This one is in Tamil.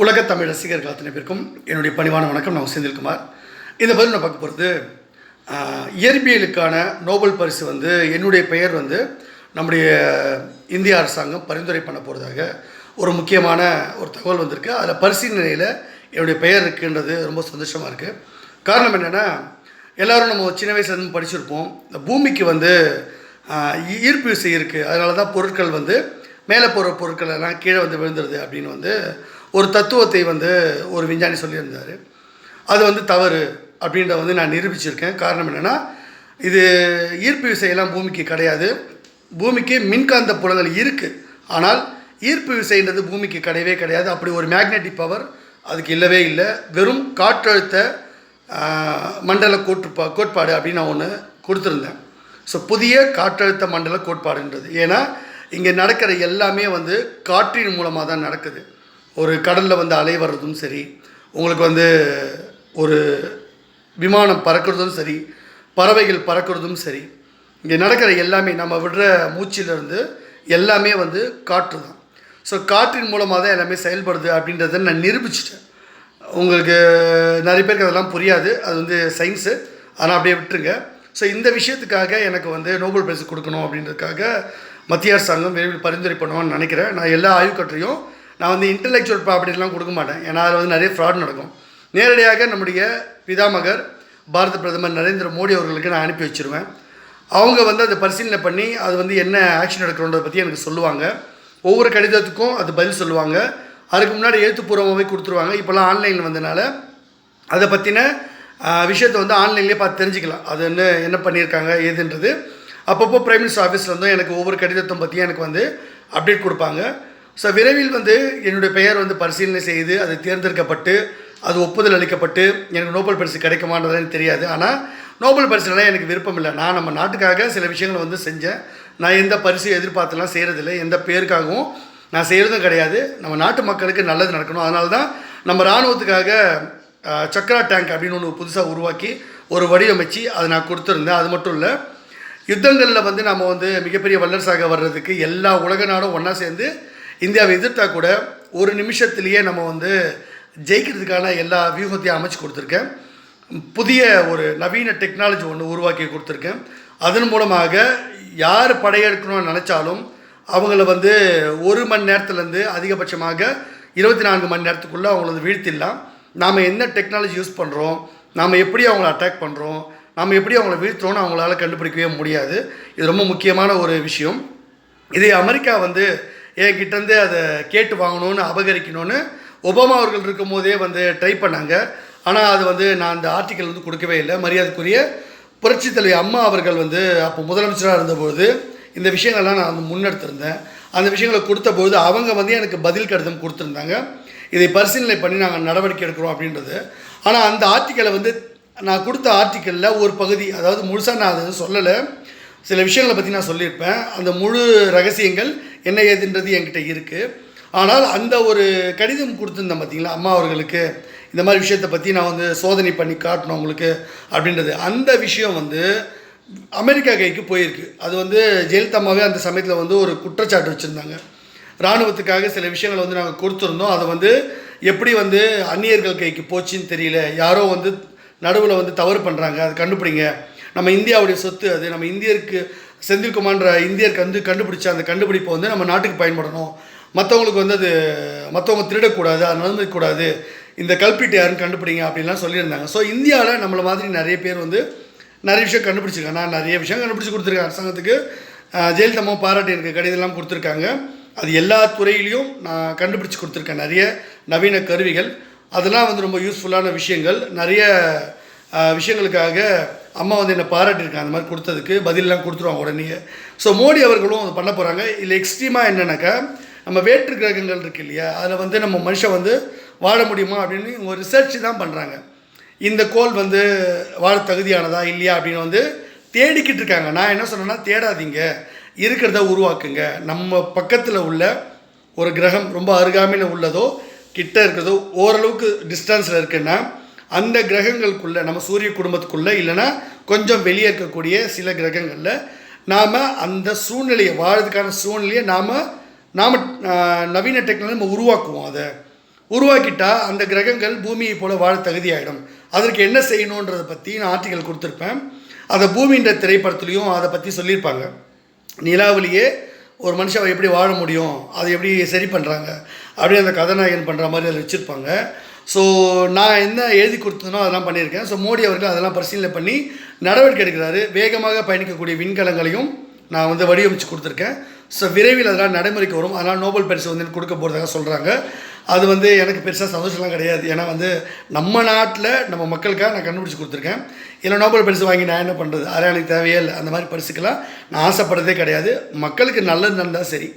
உலக தமிழ் ரசிகர்கள் அத்தனை பேருக்கும் என்னுடைய பணிவான வணக்கம். நான் செந்தில்குமார். இந்த பதில் நான் பார்க்க போகிறது இயற்பியலுக்கான நோபல் பரிசு என்னுடைய பெயர் நம்முடைய இந்திய அரசாங்கம் பரிந்துரை பண்ண போகிறதாக ஒரு முக்கியமான ஒரு தகவல் வந்திருக்கு. அதில் பரிசீலனையில் என்னுடைய பெயர் இருக்குன்றது ரொம்ப சந்தோஷமாக இருக்குது. காரணம் என்னென்னா, எல்லோரும் நம்ம சின்ன வயசுலேருந்து படிச்சிருப்போம், இந்த பூமிக்கு ஈர்ப்பு விசை இருக்குது, அதனால தான் பொருட்கள் மேலே போகிற பொருட்கள் எல்லாம் கீழே விழுந்துருது அப்படின்னு ஒரு தத்துவத்தை ஒரு விஞ்ஞானி சொல்லியிருந்தார். அது தவறு அப்படின்றத நான் நிரூபிச்சிருக்கேன். காரணம் என்னென்னா, இது ஈர்ப்பு விசையெல்லாம் பூமிக்கு கிடையாது. பூமிக்கு மின்காந்த புலங்கள் இருக்குது, ஆனால் ஈர்ப்பு விசைன்றது பூமிக்கு கிடையவே கிடையாது. அப்படி ஒரு மேக்னெட்டிக் பவர் அதுக்கு இல்லவே இல்லை. வெறும் காற்றழுத்த மண்டல கோட்பாடு அப்படின்னு நான் ஒன்று கொடுத்துருந்தேன். ஸோ புதிய காற்றழுத்த மண்டல கோட்பாடுன்றது. ஏன்னா இங்கே நடக்கிற எல்லாமே காற்றின் மூலமாக தான் நடக்குது. ஒரு கடலில் அலை வர்றதும் சரி, உங்களுக்கு ஒரு விமானம் பறக்கிறதும் சரி, பறவைகள் பறக்கிறதும் சரி, இங்கே நடக்கிற எல்லாமே நம்ம விடுற மூச்சிலிருந்து எல்லாமே காற்று தான். ஸோ காற்றின் மூலமாக தான் எல்லாமே செயல்படுது அப்படின்றத நான் நிரூபிச்சிட்டேன். உங்களுக்கு நிறைய பேருக்கு அதெல்லாம் புரியாது, அது சயின்ஸு, ஆனால் அப்படியே விட்டுருங்க. ஸோ இந்த விஷயத்துக்காக எனக்கு நோபல் பரிசு கொடுக்கணும் அப்படின்றதுக்காக மத்திய அரசாங்கம் விரைவில் பரிந்துரை பண்ணுவான்னு நினைக்கிறேன். நான் எல்லா ஆய்வுக்கற்றையும் நான் இன்டெலெக்சுவல் ப்ராப்பர்ட்டிலாம் கொடுக்க மாட்டேன், ஏன்னா அதில் நிறைய ஃப்ராட் நடக்கும். நேரடியாக நம்முடைய பிதாமகர் பாரத பிரதமர் நரேந்திர மோடி அவர்களுக்கு நான் அனுப்பி வச்சுருவேன். அவங்க அதை பரிசீலனை பண்ணி அது என்ன ஆக்ஷன் எடுக்கணுன்றதை பற்றி எனக்கு சொல்லுவாங்க. ஒவ்வொரு கடிதத்துக்கும் அது பதில் சொல்லுவாங்க. அதுக்கு முன்னாடி எழுத்துப்பூர்வமாகவே கொடுத்துருவாங்க. இப்போலாம் ஆன்லைனில் வந்தனால அதை பற்றின விஷயத்தை ஆன்லைன்லேயே பார்த்து தெரிஞ்சுக்கலாம், அது என்ன பண்ணியிருக்காங்க ஏதுன்றது. அப்பப்போ பிரைம் மினிஸ்டர் ஆஃபீஸில் எனக்கு ஒவ்வொரு கடிதத்தை பற்றியும் எனக்கு அப்டேட் கொடுப்பாங்க. ஸோ விரைவில் என்னுடைய பெயர் பரிசீலனை செய்து அது தேர்ந்தெடுக்கப்பட்டு அது ஒப்புதல் அளிக்கப்பட்டு எனக்கு நோபல் பரிசு கிடைக்குமான்றது எனக்கு தெரியாது. ஆனால் நோபல் பரிசுலாம் எனக்கு விருப்பம் இல்லை. நான் நம்ம நாட்டுக்காக சில விஷயங்களை செஞ்சேன். நான் எந்த பரிசு எதிர்பார்த்துலாம் செய்கிறதில்லை, எந்த பேருக்காகவும் நான் செய்கிறதும் கிடையாது. நம்ம நாட்டு மக்களுக்கு நல்லது நடக்கணும். அதனால தான் நம்ம இராணுவத்துக்காக சக்ரா டேங்க் அப்படின்னு ஒன்று புதுசாக உருவாக்கி ஒரு வடிவமைச்சு அதை நான் கொடுத்துருந்தேன். அது மட்டும் இல்லை, யுத்தங்களில் நம்ம மிகப்பெரிய வல்லரசாக வர்றதுக்கு எல்லா உலக நாடும் ஒன்றா சேர்ந்து இந்தியாவை எதிர்த்தா கூட ஒரு நிமிஷத்துலேயே நம்ம ஜெயிக்கிறதுக்கான எல்லா வியூகத்தையும் அமைச்சு கொடுத்துருக்கேன். புதிய ஒரு நவீன டெக்னாலஜி ஒன்று உருவாக்கி கொடுத்துருக்கேன். அதன் மூலமாக யார் படையெடுக்கணும்னு நினச்சாலும் அவங்கள 1 மணி நேரத்துலேருந்து அதிகபட்சமாக 24 மணி நேரத்துக்குள்ளே அவங்கள வீழ்த்திடலாம். நாம் என்ன டெக்னாலஜி யூஸ் பண்ணுறோம், நாம் எப்படி அவங்கள அட்டாக் பண்ணுறோம், நம்ம எப்படி அவங்கள வீழ்த்துறோன்னு அவங்களால கண்டுபிடிக்கவே முடியாது. இது ரொம்ப முக்கியமான ஒரு விஷயம். இதே அமெரிக்கா என்கிட்டேருந்து அதை கேட்டு வாங்கணும்னு அபகரிக்கணும்னு ஒபாமா அவர்கள் இருக்கும் போதே ட்ரை பண்ணாங்க. ஆனால் அது நான் அந்த ஆர்டிக்கல் கொடுக்கவே இல்லை. மரியாதைக்குரிய புரட்சித் தலைவி அம்மா அவர்கள் அப்போ முதலமைச்சராக இருந்தபோது இந்த விஷயங்கள்லாம் நான் முன்னெடுத்திருந்தேன். அந்த விஷயங்களை கொடுத்தபோது அவங்க எனக்கு பதில் கடிதம் கொடுத்துருந்தாங்க, இதை பரிசீலனை பண்ணி நாங்கள் நடவடிக்கை எடுக்கிறோம் அப்படின்றது. ஆனால் அந்த ஆர்டிக்கலை நான் கொடுத்த ஆர்டிக்கலில் ஒரு பகுதி, அதாவது முழுசாக நான் அதை சொல்லலை, சில விஷயங்களை பற்றி நான் சொல்லியிருப்பேன். அந்த முழு ரகசியங்கள் என்ன ஏதுன்றது என்கிட்ட இருக்குது. ஆனால் அந்த ஒரு கடிதம் கொடுத்துருந்தேன் பார்த்தீங்களா அம்மா அவர்களுக்கு, இந்த மாதிரி விஷயத்தை பற்றி நான் சோதனை பண்ணி காட்டணும் உங்களுக்கு அப்படின்றது. அந்த விஷயம் அமெரிக்கா கைக்கு போயிருக்கு. அது ஜெயலலிதா அம்மாவே அந்த சமயத்தில் ஒரு குற்றச்சாட்டு வச்சுருந்தாங்க. இராணுவத்துக்காக சில விஷயங்களை நாங்கள் கொடுத்துருந்தோம், அதை எப்படி அந்நியர்கள் கைக்கு போச்சுன்னு தெரியல, யாரோ நடுவில் தவறு பண்ணுறாங்க, அது கண்டுபிடிங்க, நம்ம இந்தியாவுடைய சொத்து, அது நம்ம இந்தியருக்கு செந்தில்குமார்ன்ற இந்தியருக்கு கண்டுபிடிச்ச அந்த கண்டுபிடிப்பை நம்ம நாட்டுக்கு பயன்படணும், மற்றவங்களுக்கு அது மற்றவங்க திருடக்கூடாது, அது நடந்துக்கூடாது, இந்த கல்பிட்டு யாருன்னு கண்டுபிடிங்க அப்படின்லாம் சொல்லியிருந்தாங்க. ஸோ இந்தியாவில் நம்மளை மாதிரி நிறைய பேர் நிறைய விஷயம் கண்டுபிடிச்சிருக்காங்க. நான் நிறைய விஷயம் கண்டுபிடிச்சி கொடுத்துருக்கேன் அரசாங்கத்துக்கு. ஜெயலலிதா அம்மா பாராட்டி எனக்கு கடிதம்லாம் கொடுத்துருக்காங்க. அது எல்லா துறையிலையும் நான் கண்டுபிடிச்சி கொடுத்துருக்கேன். நிறைய நவீன கருவிகள், அதெல்லாம் ரொம்ப யூஸ்ஃபுல்லான விஷயங்கள். நிறைய விஷயங்களுக்காக அம்மா என்னை பாராட்டியிருக்காங்க. அந்த மாதிரி கொடுத்ததுக்கு பதிலெலாம் கொடுத்துருவாங்க உடனே. ஸோ மோடி அவர்களும் அது பண்ண போகிறாங்க. இல்லை எக்ஸ்ட்ரீமாக என்னென்னாக்கா, நம்ம வேற்று கிரகங்கள் இருக்குது இல்லையா, அதில் நம்ம மனுஷன் வாழ முடியுமா அப்படின்னு ஒரு ரிசர்ச் தான் பண்ணுறாங்க. இந்த கோள் வாழ தகுதியானதா இல்லையா அப்படின்னு தேடிக்கிட்டு இருக்காங்க. நான் என்ன சொன்னேன்னா, தேடாதீங்க, இருக்கிறத உருவாக்குங்க. நம்ம பக்கத்தில் உள்ள ஒரு கிரகம் ரொம்ப அருகாமையில் உள்ளதோ கிட்ட இருக்கிறதோ ஓரளவுக்கு டிஸ்டன்ஸில் இருக்குன்னா அந்த கிரகங்களுக்குள்ளே, நம்ம சூரிய குடும்பத்துக்குள்ளே இல்லைன்னா கொஞ்சம் வெளியே இருக்கக்கூடிய சில கிரகங்களில் நாம் அந்த சூழ்நிலையை வாழறதுக்கான சூழ்நிலையை நாம் நவீன டெக்னாலஜி நம்ம உருவாக்குவோம். அதை உருவாக்கிட்டா அந்த கிரகங்கள் பூமியை போல் வாழ தகுதியாகிடும். அதற்கு என்ன செய்யணுன்றதை பற்றி நான் ஆர்டிக்கல் கொடுத்துருப்பேன். அதை பூமின்ற திரைப்படத்துலேயும் அதை பற்றி சொல்லியிருப்பாங்க. நிலாவிலேயே ஒரு மனுஷன் எப்படி வாழ முடியும், அதை எப்படி சரி பண்ணுறாங்க அப்படியே அந்த கதாநாயகன் பண்ணுற மாதிரி அதில் வச்சுருப்பாங்க. ஸோ நான் என்ன எழுதி கொடுத்தனோ அதெல்லாம் பண்ணியிருக்கேன். ஸோ மோடி அவர்கள் அதெல்லாம் பரிசீலனை பண்ணி நடவடிக்கை எடுக்கிறாரு. வேகமாக பயணிக்கக்கூடிய விண்கலங்களையும் நான் வந்து வடிவமைச்சு கொடுத்துருக்கேன். ஸோ விரைவில் அதெல்லாம் நடைமுறைக்கு வரும். அதனால் நோபல் பரிசு வந்து கொடுக்க போகிறதாக சொல்கிறாங்க. அது வந்து எனக்கு பெருசாக சந்தோஷம்லாம் கிடையாது. ஏன்னா வந்து நம்ம நாட்டில் நம்ம மக்களுக்காக நான் கண்டுபிடிச்சி கொடுத்துருக்கேன். இல்லை நோபல் பரிசு வாங்கி நான் என்ன பண்ணுறது, அதெல்லாம் எனக்கு தேவையே இல்லை. அந்த மாதிரி பரிசுக்கெல்லாம் நான் ஆசைப்படுறதே கிடையாது. மக்களுக்கு நல்லது நடந்தால் சரி.